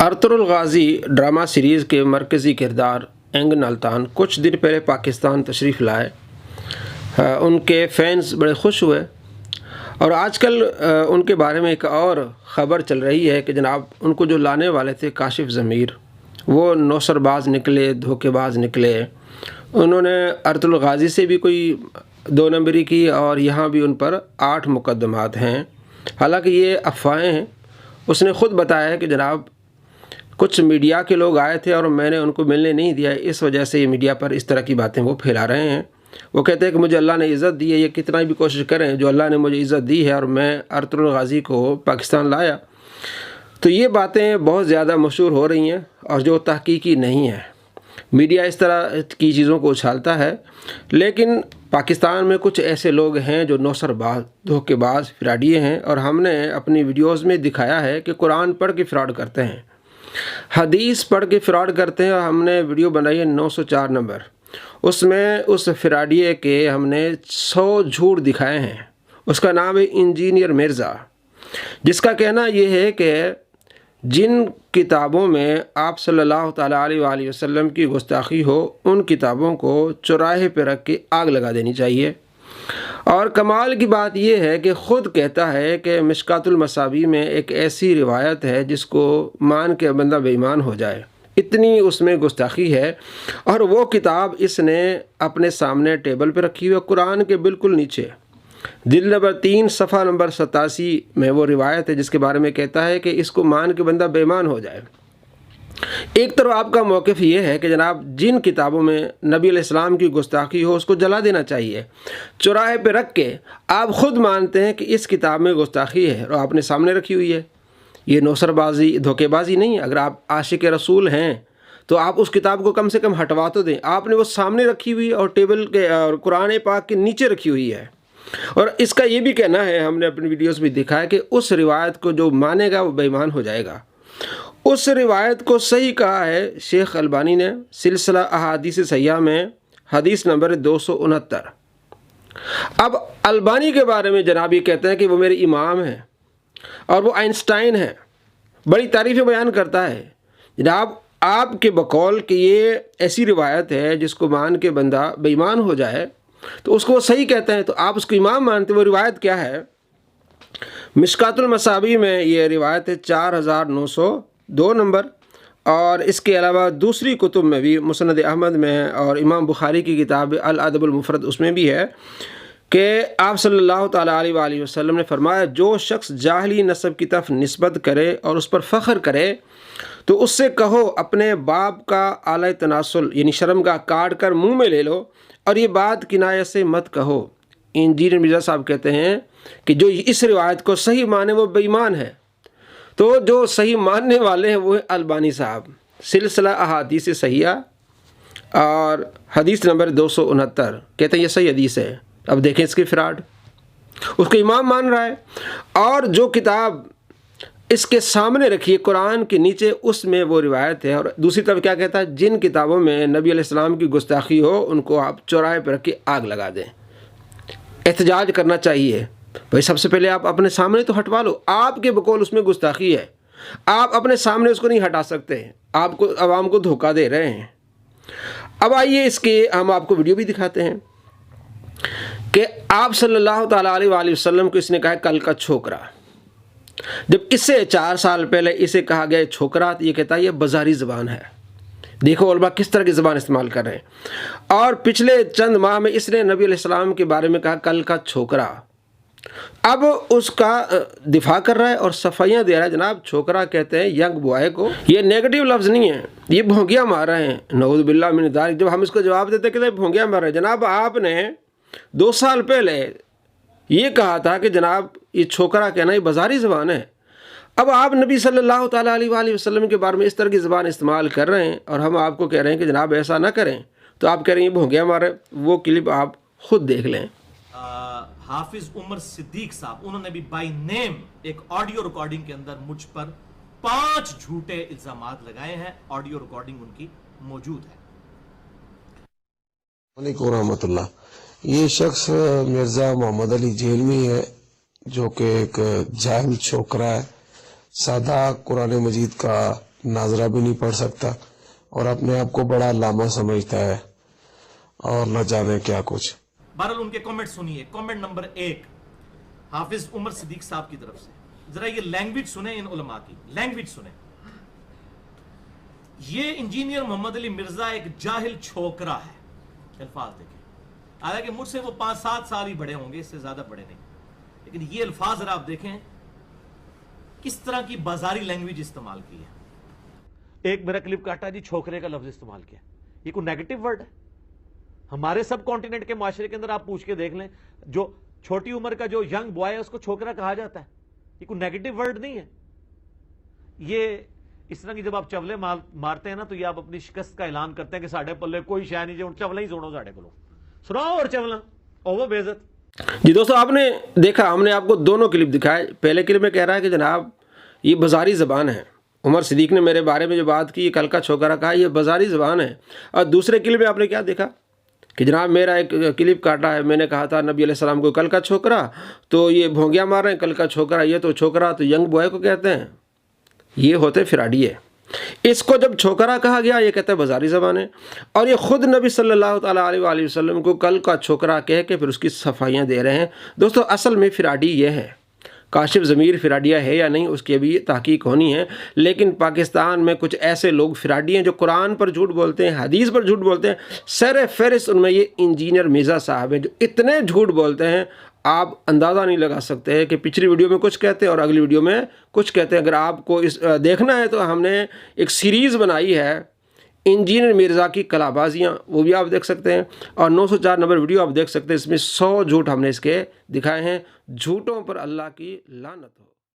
Ertugrul Ghazi drama series के मरकज़ी किरदार एंगन अल्तान कुछ दिन पहले पाकिस्तान तशरीफ़ लाए। उनके फैंस बड़े खुश हुए और आजकल उनके बारे में एक और ख़बर चल रही है कि जनाब उनको जो लाने वाले थे काशिफ़ ज़मीर वो नौसरबाज निकले, धोखेबाज निकले। उन्होंने अर्तुरुल गाज़ी से भी कोई 2 नंबरी की और यहाँ भी उन पर 8 मुकदमात हैं। हालांकि ये अफवाहें हैं। उसने ख़ुद बताया है कि जनाब कुछ मीडिया के लोग आए थे और मैंने उनको मिलने नहीं दिया, इस वजह से ये मीडिया पर इस तरह की बातें वो फैला रहे हैं। वो कहते हैं कि मुझे अल्लाह ने इज़्ज़त दी है, ये कितना भी कोशिश करें, जो अल्लाह ने मुझे इज़्ज़त दी है और मैं अर्तुरुल गाज़ी को पाकिस्तान लाया। तो ये बातें बहुत ज़्यादा मशहूर हो रही हैं और जो तहकीकी नहीं है। मीडिया इस तरह की चीज़ों को उछालता है, लेकिन पाकिस्तान में कुछ ऐसे लोग हैं जो नौसरबाज, धोखेबाज, फ्रॉडिये हैं और हमने अपनी वीडियोज़ में दिखाया है कि कुरान पढ़ के फ़्रॉड करते हैं, हदीस पढ़ के फ़्रॉड करते हैं। और हमने वीडियो बनाई है 904 नंबर, उसमें उस फ्रॉडिये के हमने 100 झूठ दिखाए हैं। उसका नाम है इंजीनियर मिर्ज़ा, जिसका कहना ये है कि जिन किताबों में आप सल्लल्लाहु ताला अलैहि वसल्लम की गुस्ताखी हो उन किताबों को चौराहे पर रख के आग लगा देनी चाहिए। और कमाल की बात यह है कि ख़ुद कहता है कि मिशकातुल मसाबी में एक ऐसी रिवायत है जिसको मान के बंदा बेईमान हो जाए, इतनी उसमें गुस्ताखी है। और वो किताब इसने अपने सामने टेबल पर रखी हुई है, कुरान के बिल्कुल नीचे जिल्द नंबर 3 सफ़ा नंबर 87 में वो रिवायत है जिसके बारे में कहता है कि इसको मान के बंदा बेईमान हो जाए। एक तरफ आपका मौक़िफ़ ये है कि जनाब जिन किताबों में नबी अलैहिस्सलाम की गुस्ताखी हो उसको जला देना चाहिए, चौराहे पे रख के। आप ख़ुद मानते हैं कि इस किताब में गुस्ताखी है और आपने सामने रखी हुई है। ये नौसरबाजी, धोखेबाजी नहीं है। अगर आप आशिक रसूल हैं तो आप उस किताब को कम से कम हटवा तो दें। आपने वो सामने रखी हुई और टेबल के और कुरान पाक के नीचे रखी हुई है। और इसका ये भी कहना है, हमने अपनी वीडियोस में दिखाया कि उस रिवायत को जो मानेगा वो बेईमान हो जाएगा। उस रिवायत को सही कहा है शेख अलबानी ने सिलसिला अहादीस सहिहा में हदीस नंबर 269। अब अलबानी के बारे में जनाब ये कहते हैं कि वो मेरे इमाम हैं और वो आइंस्टाइन है, बड़ी तारीफ़ें बयान करता है। जनाब आपके बकौल कि ये ऐसी रिवायत है जिसको मान के बंदा बेईमान हो जाए तो उसको वो सही कहते हैं, तो आप उसको इमाम मानते। वो रिवायत क्या है? मिशकातुल मसाबी में ये रिवायत है 4902 नंबर। और इसके अलावा दूसरी कुतुब में भी मुस्नद अहमद में और इमाम बुखारी की किताब अल अदबुल मुफरद उसमें भी है कि आप सल्लल्लाहु ताला अलैहि वसल्लम ने फरमाया, जो शख्स जाहिली नस्ब की तरफ निस्बत करे और उस पर फ़ख्र करे तो उससे कहो अपने बाप का आला तनासुल यानी शर्मगाह काट कर मुँह में ले लो और ये बात किनाया से मत कहो। इंजीनियर मिर्ज़ा साहब कहते हैं कि जो इस रिवायत को सही माने वो बेईमान है। तो जो सही मानने वाले हैं वो है अलबानी साहब, सिलसिला अहादीस सहिहा और हदीस नंबर 269 कहते हैं ये सही हदीस है। अब देखें इसके फ्रॉड, उसको इमाम मान रहा है। और जो किताब इसके सामने रखी है कुरान के नीचे उसमें वो रिवायत है। और दूसरी तरफ क्या कहता है, जिन किताबों में नबी अलैहिस्सलाम की गुस्ताखी हो उनको आप चौराहे पर रख के आग लगा दें। एहतजाज करना चाहिए भाई, सबसे पहले आप अपने सामने तो हटवा लो। आपके बकौल उसमें गुस्ताखी है, आप अपने सामने उसको नहीं हटा सकते, आपको आवाम को धोखा दे रहे हैं। अब आइए इसके हम आपको वीडियो भी दिखाते हैं कि आप सल्लल्लाहु ताला अलैहि वसल्लम को इसने कहा कल का छोकरा। जब इससे 4 साल पहले इसे कहा गया छोकरा, तो ये कहता है ये बाजारी ज़बान है। देखो उलमा किस तरह की ज़बान इस्तेमाल कर रहे हैं। और पिछले चंद माह में इसने नबी अलैहिस्सलाम के बारे में कहा कल का छोकरा। अब उसका दिफा कर रहा है और सफाइयाँ दे रहा है। जनाब छोकरा कहते हैं यंग बॉय को, ये नेगेटिव लफ्ज़ नहीं है, ये भोंगिया मार रहे हैं। नऊज़ बिल्लाह मिन ज़ालिक। जब हम इसको जवाब देते कहते भोंगिया मार रहे हैं। जनाब आपने 2 साल पहले ये कहा था कि जनाब ये छोकरा कहना ये बाजारी ज़बान है। अब आप नबी सल्लल्लाहु ताला अलैहि वसल्लम के बारे में इस तरह की ज़बान इस्तेमाल कर रहे हैं और हम आपको कह रहे हैं कि जनाब ऐसा ना करें, तो आप कह रहे हैं भोंगिया मारे। वो क्लिप आप खुद देख लें। हाफिज उमर सिद्दीक साहब, उन्होंने भी बाय नेम एक ऑडियो रिकॉर्डिंग के अंदर मुझ पर 5 झूठे इल्जामात लगाए हैं। ऑडियो रिकॉर्डिंग उनकी मौजूद है। वालेकुम रहमतुल्लाह। ये शख्स मिर्ज़ा मोहम्मद अली जेलमी है जो कि एक जाहिल छोकरा है, सादा कुरान मजीद का नाजरा भी नहीं पढ़ सकता और अपने आप को बड़ा लामा समझता है और न जाने क्या कुछ। बहरहाल उनके कमेंट सुनिए। कमेंट नंबर 1 हाफिज उमर सिद्दीक साहब की तरफ से, जरा ये लैंग्वेज सुने इन उलमा की, लैंग्वेज सुने। ये इंजीनियर मोहम्मद अली मिर्जा एक जाहिल छोकरा है, अल्फाज देखें। हालांकि मुझसे वो 5-7 साल ही बड़े होंगे, इससे ज्यादा बड़े नहीं, लेकिन ये अल्फाज जरा आप देखें किस तरह की बाजारी लैंग्वेज इस्तेमाल की है। एक मेरा क्लिप काटा जी, छोकरे का लफ्ज इस्तेमाल किया। ये कोई नेगेटिव वर्ड है? हमारे सब कॉन्टिनेंट के माशरे के अंदर आप पूछ के देख लें, जो छोटी उम्र का जो यंग बॉय है उसको छोकरा कहा जाता है। ये कोई नेगेटिव वर्ड नहीं है। ये इस तरह की जब आप चवले मारते हैं ना, तो ये आप अपनी शिकस्त का ऐलान करते हैं कि साढ़े पल्ले कोई शय नहीं, जो चवला ही सुनो साढ़े को सुनाओ और चवला ओवर बेइज्जत। जी दोस्तों, आपने देखा, हमने आपको दोनों क्लिप दिखाए। पहले क्लिप में कह रहा है कि जनाब ये बाजारी ज़बान है। उमर सिद्दीक ने मेरे बारे में जो बात की, कल का छोकरा कहा, ये बाजारी ज़बान है। और दूसरे क्लिप में आपने क्या देखा कि जनाब मेरा एक क्लिप काटा है, मैंने कहा था नबी अलैहिस्सलाम को कल का छोकरा, तो ये भोंगिया मार रहे हैं, कल का छोकरा, ये तो छोकरा तो यंग बॉय को कहते हैं। ये होते फिराडिये। इसको जब छोकरा कहा गया, ये कहते हैं बाजारी ज़बान है। और ये ख़ुद नबी सल्लल्लाहु ताला अलैहि वसल्लम को कल का छोकरा कह के फिर उसकी सफाइयाँ दे रहे हैं। दोस्तों असल में फिराडी ये है। काशिफ ज़मीर फिराडिया है या नहीं, उसकी अभी तहकीक होनी है। लेकिन पाकिस्तान में कुछ ऐसे लोग फिराडी हैं जो कुरान पर झूठ बोलते हैं, हदीस पर झूठ बोलते हैं। सर फहरिस्त उनमें ये इंजीनियर मिर्ज़ा साहब हैं, जो इतने झूठ बोलते हैं आप अंदाज़ा नहीं लगा सकते हैं कि पिछली वीडियो में कुछ कहते हैं और अगली वीडियो में कुछ कहते हैं। अगर आपको इस देखना है तो हमने एक सीरीज़ बनाई है इंजीनियर मिर्ज़ा की कलाबाजियाँ, वो भी आप देख सकते हैं। और 904 नंबर वीडियो आप देख सकते हैं। इसमें 100 झूठ हमने इसके दिखाए हैं। झूठों पर अल्लाह की लानत हो।